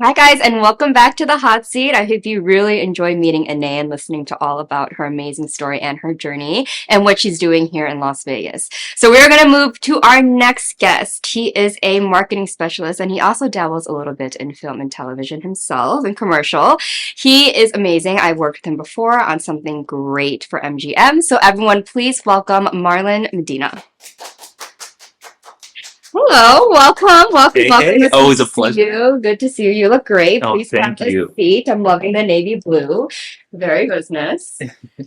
Hi, guys, and welcome back to the hot seat. I hope you really enjoy meeting Ine and listening to all about her amazing story and her journey and what she's doing here in Las Vegas. So, we're going to move to our next guest. He is a marketing specialist and he also dabbles a little bit in film and television himself and commercial. He is amazing. I've worked with him before on something great for MGM. So, everyone, please welcome Marlon Medina. Hello, welcome. Hey, It's good always to a see pleasure. you. Good to see you. You look great. Oh, Please have thank a you. seat. I'm loving the navy blue. Very business.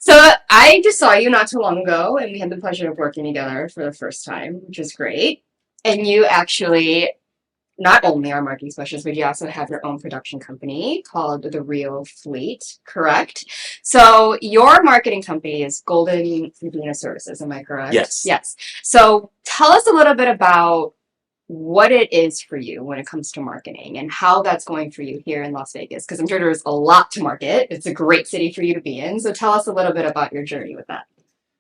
So I just saw you not too long ago, and we had the pleasure of working together for the first time, which is great. And you actually not only are marketing specialists, but you also have your own production company called The Real Fleet, correct? So your marketing company is Golden Medina Services, am I correct? Yes. Yes. So tell us a little bit about what it is for you when it comes to marketing and how that's going for you here in Las Vegas, because I'm sure there's a lot to market. It's a great city for you to be in. So tell us a little bit about your journey with that.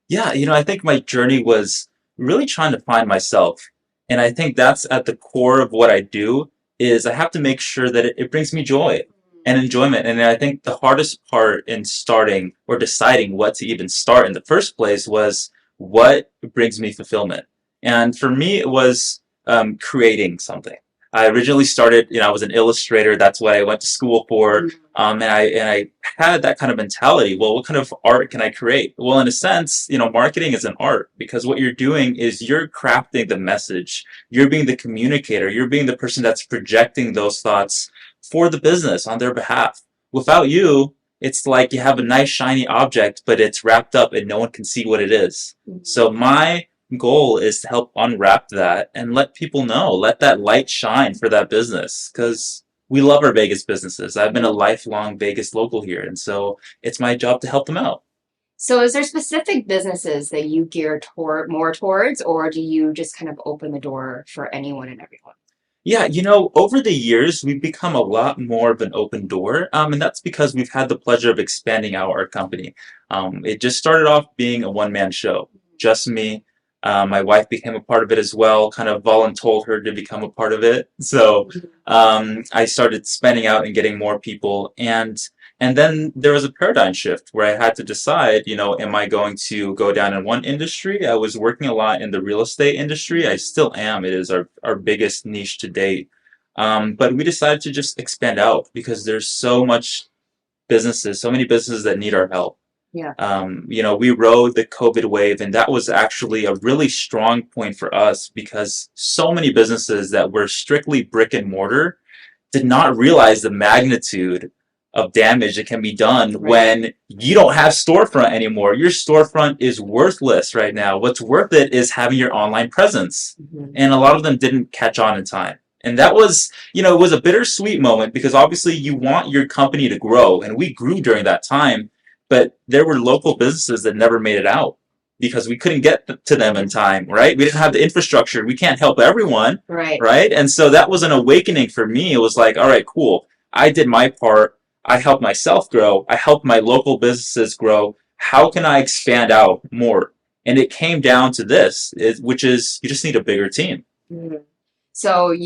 Yeah, I think my journey was really trying to find myself. And I think that's at the core of what I do is I have to make sure that it brings me joy and enjoyment. And I think the hardest part in starting or deciding what to even start in the first place was what brings me fulfillment. And for me, it was creating something. I originally started, I was an illustrator. That's what I went to school for. And I had that kind of mentality. Well, what kind of art can I create? Well, in a sense, marketing is an art because what you're doing is you're crafting the message. You're being the communicator. You're being the person that's projecting those thoughts for the business on their behalf. Without you, it's like you have a nice shiny object, but it's wrapped up and no one can see what it is. So my goal is to help unwrap that and let people know, let that light shine for that business because we love our Vegas businesses. I've been a lifelong Vegas local here, and so it's my job to help them out. So is there specific businesses that you gear more towards, or do you just kind of open the door for anyone and everyone? Yeah, over the years, we've become a lot more of an open door, and that's because we've had the pleasure of expanding out our company. It just started off being a one-man show, just me. My wife became a part of it as well, kind of voluntold her to become a part of it. So I started spanning out and getting more people, and then there was a paradigm shift where I had to decide, am I going to go down in one industry? I was working a lot in the real estate industry. I still am. It is our biggest niche to date. But we decided to just expand out because there's so many businesses that need our help. Yeah. We rode the COVID wave, and that was actually a really strong point for us because so many businesses that were strictly brick and mortar did not realize the magnitude of damage that can be done when you don't have storefront anymore. Your storefront is worthless right now. What's worth it is having your online presence. And a lot of them didn't catch on in time. And that was, it was a bittersweet moment because obviously you want your company to grow, and we grew during that time, but there were local businesses that never made it out because we couldn't get to them in time, right? We didn't have the infrastructure. We can't help everyone, right? And so that was an awakening for me. It was like, all right, cool. I did my part. I helped myself grow. I helped my local businesses grow. How can I expand out more? And it came down to this, which is you just need a bigger team. Mhm. So and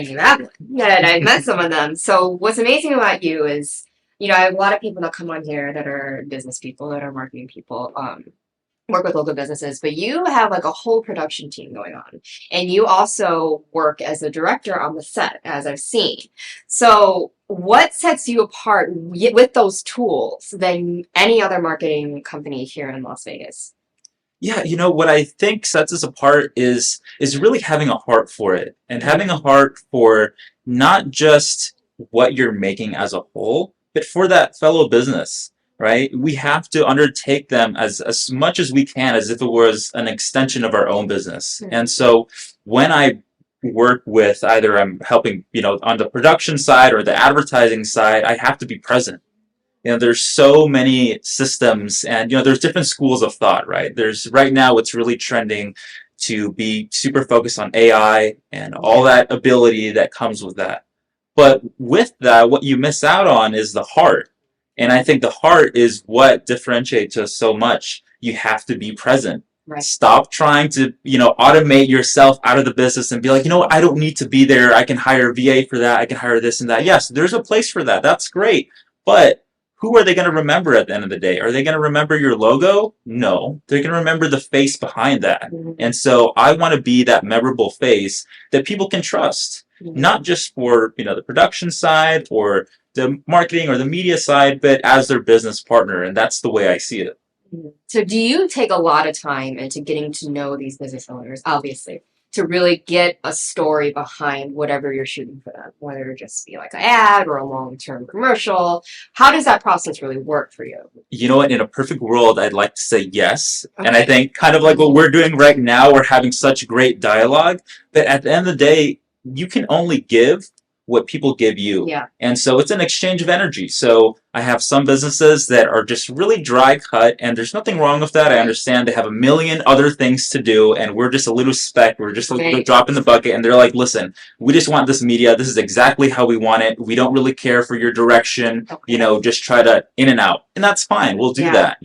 you have one, and I've met some of them. So what's amazing about you is, I have a lot of people that come on here that are business people, that are marketing people, work with local businesses, but you have like a whole production team going on. And you also work as a director on the set, as I've seen. So what sets you apart with those tools than any other marketing company here in Las Vegas? Yeah, what I think sets us apart is really having a heart for it and having a heart for not just what you're making as a whole, but for that fellow business, right? We have to undertake them as much as we can as if it was an extension of our own business. And so when I work with either I'm helping, on the production side or the advertising side, I have to be present. There's so many systems and, there's different schools of thought, right? There's right now it's really trending to be super focused on AI and all that ability that comes with that. But with that, what you miss out on is the heart. And I think the heart is what differentiates us so much. You have to be present. Right. Stop trying to, automate yourself out of the business and be like, I don't need to be there. I can hire a VA for that. I can hire this and that. Yes, there's a place for that. That's great. But who are they going to remember at the end of the day? Are they going to remember your logo? No. They're going to remember the face behind that. Mhm. And so I want to be that memorable face that people can trust, not just for, the production side or the marketing or the media side, but as their business partner. And that's the way I see it. So do you take a lot of time into getting to know these business owners, obviously, to really get a story behind whatever you're shooting for them, whether it just be like an ad or a long-term commercial? How does that process really work for you? You know what? In a perfect world, I'd like to say yes. Okay. And I think kind of like what we're doing right now, we're having such great dialogue. But at the end of the day, you can only give what people give you. Yeah. And so it's an exchange of energy. So I have some businesses that are just really dry cut, and there's nothing wrong with that. I understand they have a million other things to do, and we're just a little speck. We're just a little drop in the bucket, and they're like, listen, we just want this media. This is exactly how we want it. We don't really care for your direction. Okay. Just try to in and out. And that's fine. We'll do that,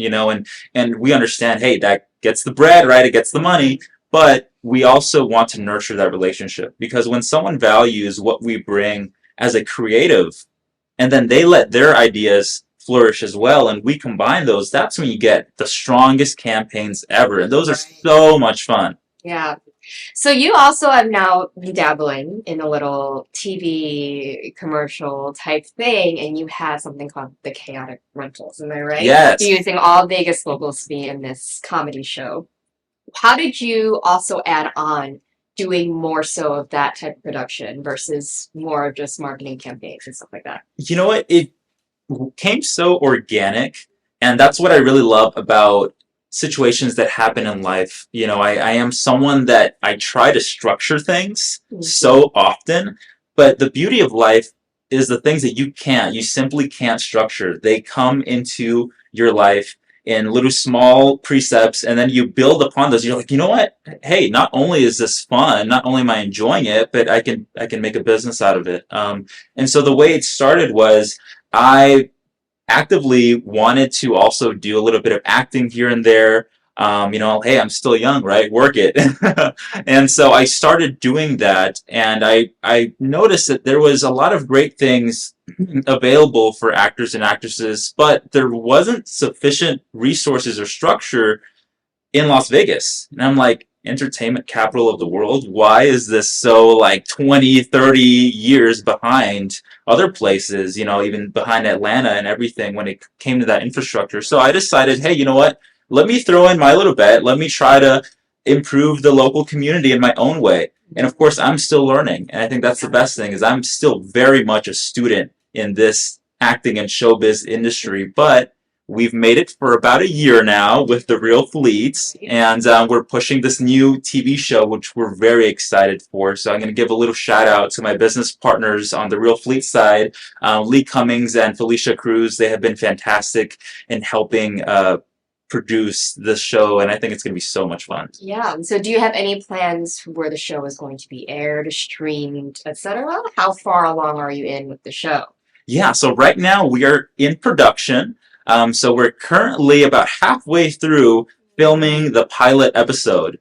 and we understand, hey, that gets the bread, right? It gets the money. But we also want to nurture that relationship, because when someone values what we bring as a creative, and then they let their ideas flourish as well, and we combine those, that's when you get the strongest campaigns ever. And those are so much fun. Yeah. So you also have now been dabbling in a little TV commercial type thing, and you have something called the Chaotic Rentals. Am I right? Yes. You're using all Vegas locals to be in this comedy show. How did you also add on doing more so of that type of production versus more of just marketing campaigns and stuff like that? You know what? It came so organic, and that's what I really love about situations that happen in life. I am someone that I try to structure things so often, but the beauty of life is the things that you simply can't structure. They come into your life in little small precepts, and then you build upon those. You're like, you know what? Hey, not only is this fun, not only am I enjoying it, but I can make a business out of it. And so the way it started was I actively wanted to also do a little bit of acting here and there. Hey, I'm still young, right? Work it. And so I started doing that, and I noticed that there was a lot of great things available for actors and actresses, but there wasn't sufficient resources or structure in Las Vegas. And I'm like, entertainment capital of the world, why is this so like 20, 30 years behind other places, even behind Atlanta and everything when it came to that infrastructure? So I decided, hey, you know what? Let me throw in my little bet. Let me try to improve the local community in my own way. And of course, I'm still learning. And I think that's the best thing, is I'm still very much a student in this acting and showbiz industry. But we've made it for about a year now with the Real Fleets, and we're pushing this new TV show, which we're very excited for. So I'm going to give a little shout out to my business partners on the Real Fleet side, Lee Cummings and Felicia Cruz. They have been fantastic in helping produce this show, and I think it's going to be so much fun. Yeah. So do you have any plans for where the show is going to be aired, streamed, etc.? How far along are you in with the show? Yeah, so right now we are in production. So we're currently about halfway through filming the pilot episode.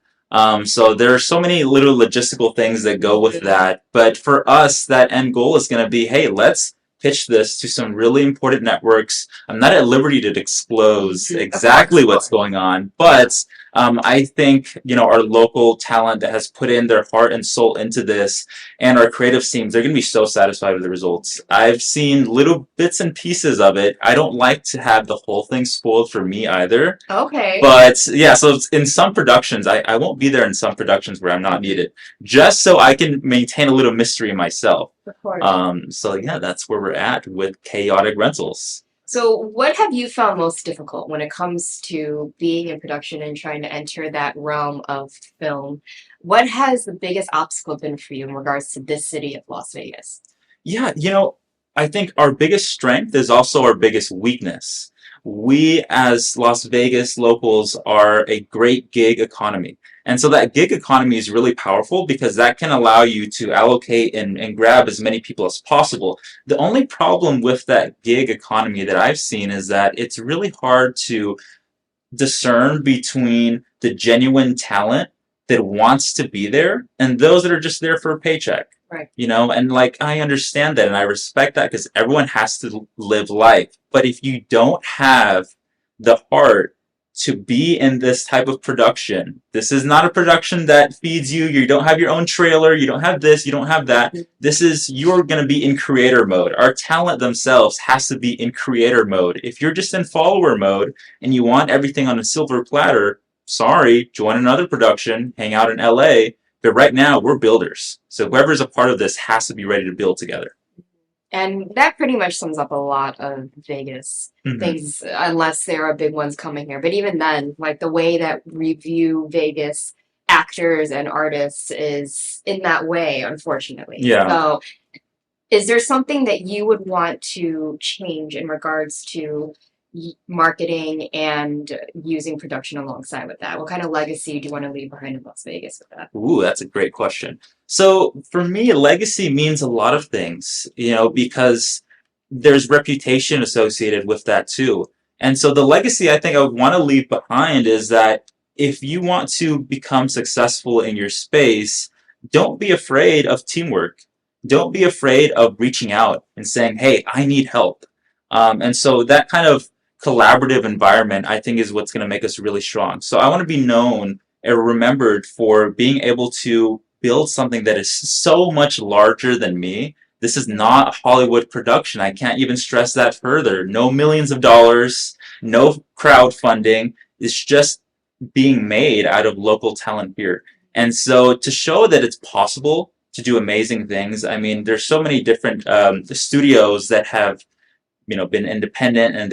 So there are so many little logistical things that go with that. But for us, that end goal is going to be, hey, let's pitch this to some really important networks. I'm not at liberty to disclose exactly what's going on, but I think, our local talent that has put in their heart and soul into this, and our creative teams, they're going to be so satisfied with the results. I've seen little bits and pieces of it. I don't like to have the whole thing spoiled for me either. Okay. But yeah, so in some productions, I won't be there in some productions where I'm not needed, just so I can maintain a little mystery myself. Of course. So yeah, that's where we're at with Chaotic Rentals. So what have you found most difficult when it comes to being in production and trying to enter that realm of film? What has the biggest obstacle been for you in regards to this city of Las Vegas? Yeah, I think our biggest strength is also our biggest weakness. We, as Las Vegas locals, are a great gig economy. And so that gig economy is really powerful because that can allow you to allocate and grab as many people as possible. The only problem with that gig economy that I've seen is that it's really hard to discern between the genuine talent that wants to be there and those that are just there for a paycheck. Right. You know, and like I understand that and I respect that because everyone has to live life. But if you don't have the heart to be in this type of production, this is not a production that feeds you. You don't have your own trailer. You don't have this. You don't have that. This is, you're going to be in creator mode. Our talent themselves has to be in creator mode. If you're just in follower mode and you want everything on a silver platter, sorry, join another production, hang out in LA. But right now, we're builders. So whoever's a part of this has to be ready to build together. And that pretty much sums up a lot of Vegas things, unless there are big ones coming here. But even then, like the way that we view Vegas actors and artists is in that way, unfortunately. Yeah. So is there something that you would want to change in regards to marketing and using production alongside with that? What kind of legacy do you want to leave behind in Las Vegas with that? Ooh, that's a great question. So for me, legacy means a lot of things, you know, because there's reputation associated with that too. And so the legacy I think I would want to leave behind is that if you want to become successful in your space, don't be afraid of teamwork. Don't be afraid of reaching out and saying, hey, I need help. And so that kind of collaborative environment, I think, is what's going to make us really strong. So I want to be known or remembered for being able to build something that is so much larger than me. This is not a Hollywood production. I can't even stress that further. No millions of dollars, no crowdfunding. It's just being made out of local talent here. And so to show that it's possible to do amazing things, I mean, there's so many different studios that have, you know, been independent and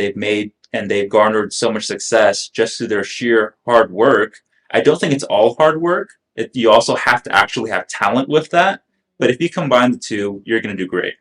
they've garnered so much success just through their sheer hard work. I don't think it's all hard work. You also have to actually have talent with that. But if you combine the two, you're going to do great.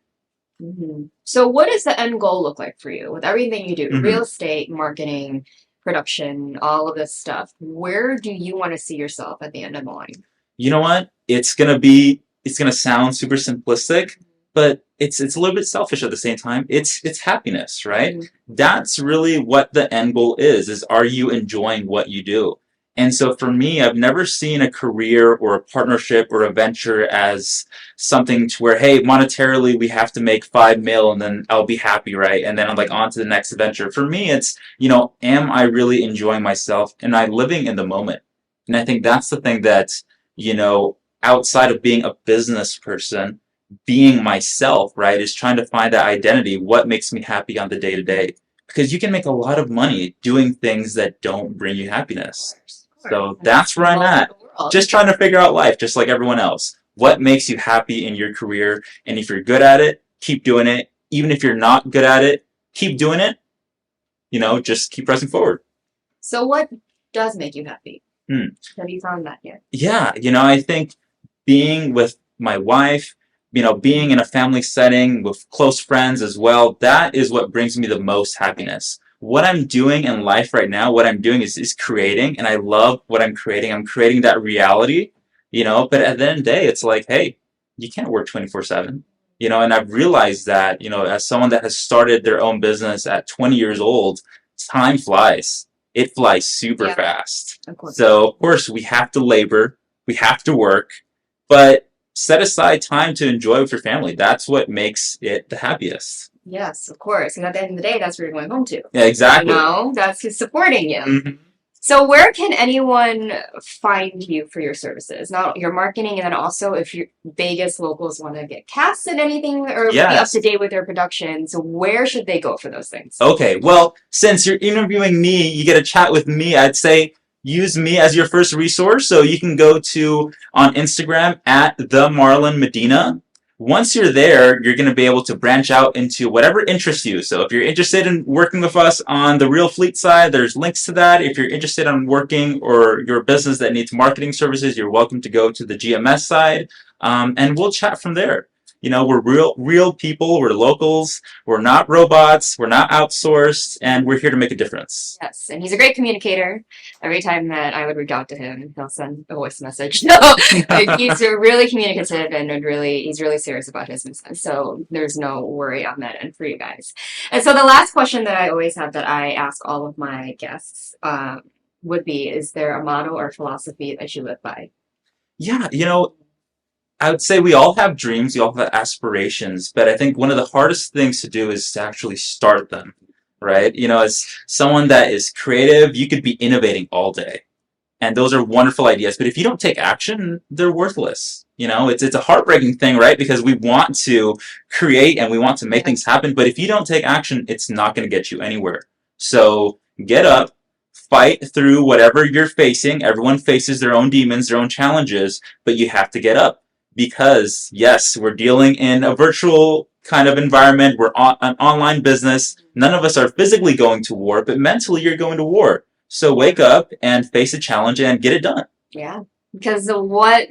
So what does the end goal look like for you with everything you do? Real estate, marketing, production, all of this stuff. Where do you want to see yourself at the end of the line? You know what? It's going to sound super simplistic, but it's a little bit selfish at the same time. It's happiness, right? That's really what the end goal is are you enjoying what you do? And so for me, I've never seen a career or a partnership or a venture as something to where, hey, monetarily we have to make 5 mil and then I'll be happy, right? And then I'm like on to the next venture. For me, it's, you know, am I really enjoying myself? And I'm living in the moment. And I think that's the thing that, you know, outside of being a business person, being myself, right, is trying to find that identity. What makes me happy on the day to day? Because you can make a lot of money doing things that don't bring you happiness. So that's where I'm at. Just trying to figure out life, just like everyone else. What makes you happy in your career? And if you're good at it, keep doing it. Even if you're not good at it, keep doing it. You know, just keep pressing forward. So what does make you happy? Have you found that yet? Yeah, you know, I think being with my wife, you know, being in a family setting with close friends as well, that is what brings me the most happiness. What I'm doing in life right now, what I'm doing is creating, and I love what I'm creating. I'm creating that reality, you know, but at the end of the day, it's like, hey, you can't work 24/7, you know, and I've realized that, you know, as someone that has started their own business at 20 years old, time flies. It flies super fast. So, of course, we have to labor, we have to work, but set aside time to enjoy with your family. That's what makes it the happiest. Yes, of course. And at the end of the day, that's where you're going home to. Yeah, exactly. You know, that's who's supporting you. So where can anyone find you for your services? Not your marketing, and then also if your Vegas locals want to get cast in anything or be up to date with their production. So where should they go for those things? Okay, well, since you're interviewing me, you get a chat with me, I'd say use me as your first resource. So you can go to on Instagram at the Marlon Medina. Once you're there, you're going to be able to branch out into whatever interests you. So if you're interested in working with us on the real fleet side, there's links to that. If you're interested in working or your business that needs marketing services, you're welcome to go to the GMS side, and we'll chat from there. We're real people. We're locals. We're not robots. We're not outsourced, and we're here to make a difference. Yes, and he's a great communicator. Every time that I would reach out to him, he'll send a voice message. No, like, he's really communicative and he's really serious about his business. So there's no worry on that end for you guys. And so the last question that I always have that I ask all of my guests would be: is there a motto or philosophy that you live by? Yeah, I would say we all have dreams, we all have aspirations, but I think one of the hardest things to do is to actually start them, right? As someone that is creative, you could be innovating all day. And those are wonderful ideas, but if you don't take action, they're worthless. It's a heartbreaking thing, right? Because we want to create and we want to make things happen, but if you don't take action, it's not going to get you anywhere. So get up, fight through whatever you're facing. Everyone faces their own demons, their own challenges, but you have to get up because, yes, we're dealing in a virtual kind of environment. We're an online business. None of us are physically going to war, but mentally you're going to war. So wake up and face a challenge and get it done. Yeah, because what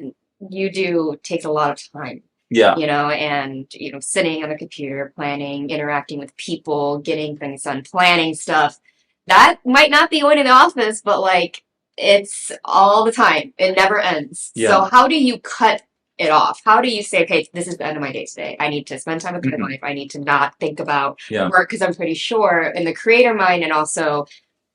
you do takes a lot of time. Yeah. And sitting on a computer, planning, interacting with people, getting things done, planning stuff. That might not be going to the office, but like it's all the time. It never ends. Yeah. So how do you cut it off? How do you say, okay, this is the end of my day today. I need to spend time with my wife. I need to not think about work, because I'm pretty sure in the creator mind and also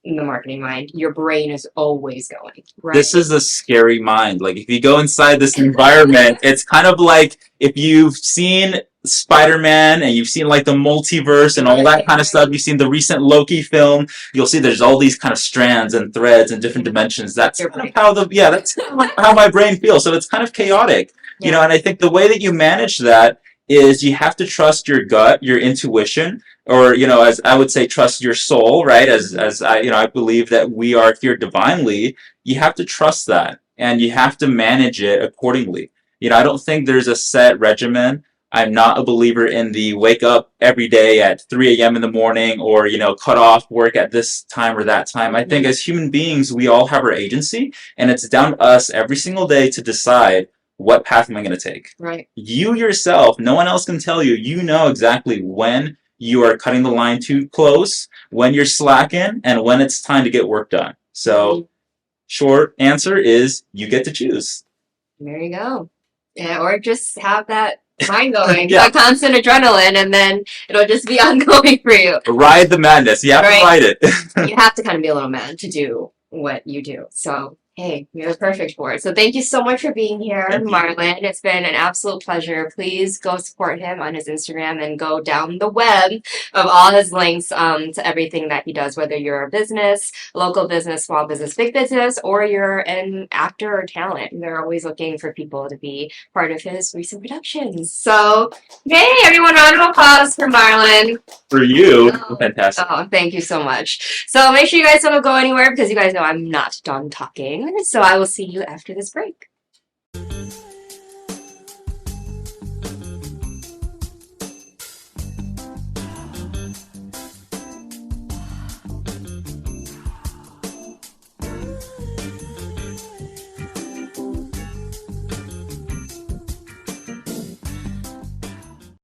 in the marketing mind, your brain is always going. Right? This is a scary mind. Like if you go inside this environment, it's kind of like if you've seen Spider-Man and you've seen like the multiverse and all that kind of stuff. You've seen the recent Loki film. You'll see there's all these kind of strands and threads and different dimensions. That's kind of how that's how my brain feels. So it's kind of chaotic, and I think the way that you manage that is you have to trust your gut, your intuition, or as I would say, trust your soul, right? As I believe that we are here divinely. You have to trust that, and you have to manage it accordingly. I don't think there's a set regimen. I'm not a believer in the wake up every day at 3 a.m. in the morning or, cut off work at this time or that time. I think as human beings, we all have our agency, and it's down to us every single day to decide what path am I going to take. Right. You yourself, no one else can tell you. You know exactly when you are cutting the line too close, when you're slacking, and when it's time to get work done. So, short answer is you get to choose. There you go. Yeah, or just have that mind going, that constant adrenaline, and then it'll just be ongoing for you. Ride the madness. You have to ride it. You have to kind of be a little mad to do what you do. So, hey, you're perfect for it. So thank you so much for being here, Marlon. It's been an absolute pleasure. Please go support him on his Instagram and go down the web of all his links to everything that he does, whether you're a business, local business, small business, big business, or you're an actor or talent. They're always looking for people to be part of his recent productions. So, hey, everyone, round of applause for Marlon. For you. Fantastic. Oh, thank you so much. So make sure you guys don't go anywhere because you guys know I'm not done talking. So I will see you after this break.